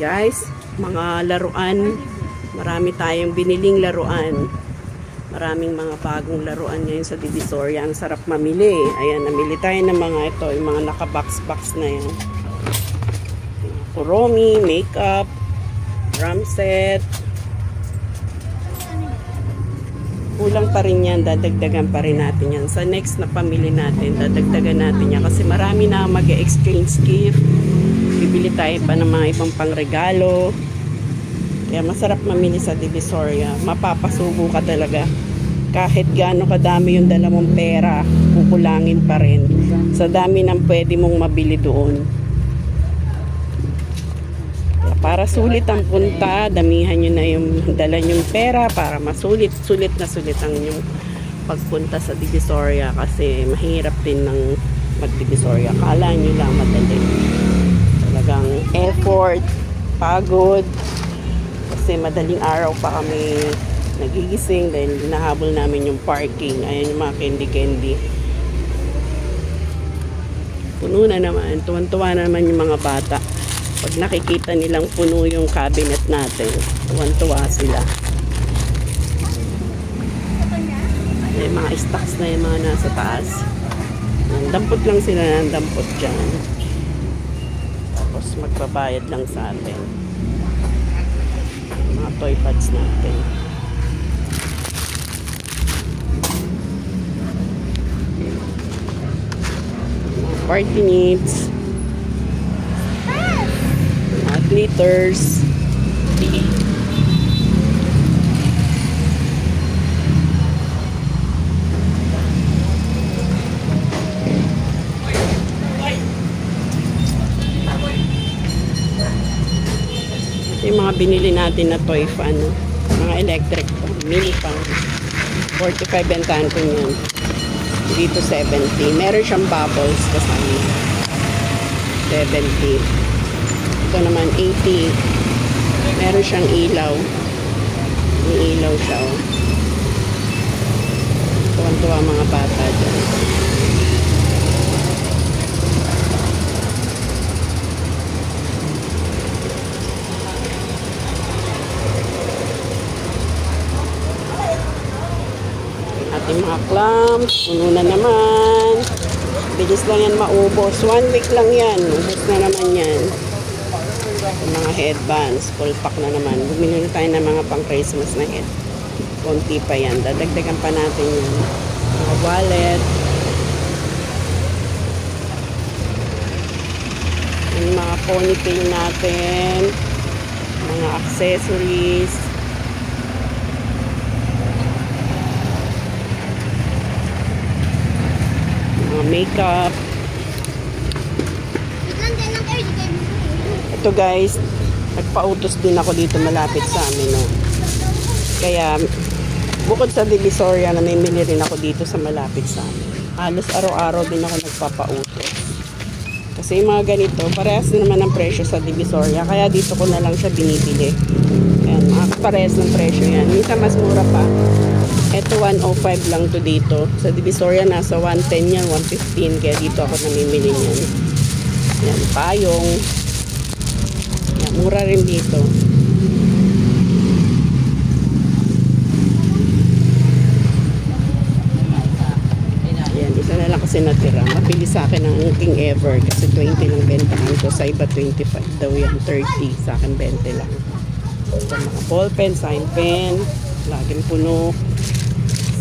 Guys, mga laruan. Marami tayong biniling laruan. Maraming mga bagong laruan ngayon sa Divisoria. Ang sarap mamili. Ayan, namili tayo ng mga ito, yung mga naka-box-box na yan. Kuromi, makeup, drum set. Kulang pa rin yan, dadagdagan pa rin natin yan. Sa next na pamili natin, dadagdagan natin yan. Kasi marami na mag-exchange gift. Bibili tayo pa ng mga ibang pangregalo. Kaya masarap mamili sa Divisoria. Mapapasubo ka talaga. Kahit gaano kadami yung dala mong pera, kukulangin pa rin. Sa dami ng pwede mong mabili doon. Kaya para sulit ang punta, damihan nyo na yung dala nyong pera para masulit. Sulit na sulit ang inyong pagpunta sa Divisoria. Kasi mahirap din ng mag-Divisoria. Kala nyo lang madali. Talagang effort, pagod. Kasi madaling araw pa kami nagigising dahil hinahabol namin yung parking. Ayan yung mga candy-candy. Puno na naman. Tuwan-tuwa na naman yung mga bata. Pag nakikita nilang puno yung cabinet natin, tuwan-tuwa sila. Ayan, mga stocks na yung mga nasa taas. Dampot lang sila ng dampot dyan. Tapos magbabayad lang sa atin. Mga toy pads natin. Mga party needs. Mga glitters. Yung mga binili natin na toy fan, mga electric fan, mini fan, 45 bentahan ko yun. Dito 70. Meron siyang bubbles kasama. 70. Ito naman 80. Meron siyang ilaw. May ilaw siya. Oh. Tuwan-tuwa mga bata dyan. Ating mga clamps, puno na naman. Bilis lang yan maubos. 1 week lang yan. Ubos na naman yan. Yung mga headbands, full pack na naman. Bumili na tayo ng mga pang Christmas na head. Konti pa yan. Dadagdagan pa natin yung mga wallet. Yung mga ponytail natin. Mga accessories. Makeup. Ito guys, nagpa-utos din ako dito malapit sa amin. No? Kaya, bukod sa Divisoria, namimili rin ako dito sa malapit sa amin. Halos araw-araw din ako nagpapa-utos. Kasi yung mga ganito, parehas na naman ang presyo sa Divisoria. Kaya dito ko na lang siya binibili. Ayan, parehas ng presyo yan. Minsan mas mura pa. Ito 105 lang to dito. Sa Divisoria nasa 110 yan, 115. Kaya dito ako namimili niyan. Yan, payong. Yan, mura rin dito. Yan, isa na lang kasi natira. Mapili sa akin ang King Ever. Kasi 20 lang bentahan ko. Sa iba 25 daw yan, 30. Sa akin 20 lang. Ito mga ball pen, sign pen. Laging puno.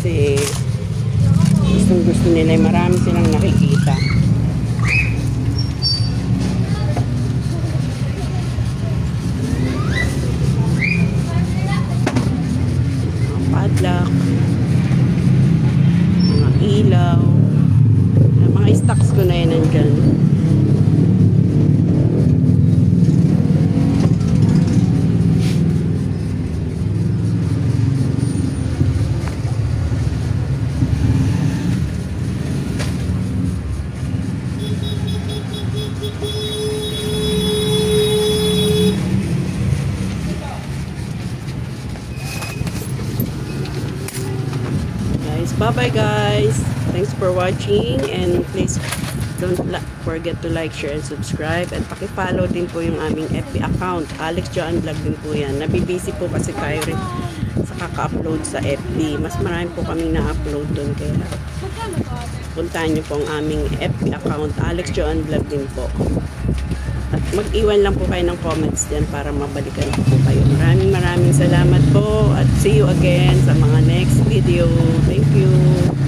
Kasi gusto nila, marami silang nakikita. Mga padlock, mga ilaw, mga stocks ko na yan nandyan. Bye bye guys, thanks for watching, and please don't forget to like, share, and subscribe. And paki-follow din po yung aming FB account. Alex Joanne Vlog din po yan. Nabibisi po kasi tayo rin sa kaka-upload sa FB. Mas marami po kami na-upload doon. Kaya puntahan nyo po ang aming FB account. Alex Joanne Vlog din po. At mag-iwan lang po kayo ng comments din para mabalikan ko po kayo. Maraming salamat po. At see you again sa mga next video. Thank you.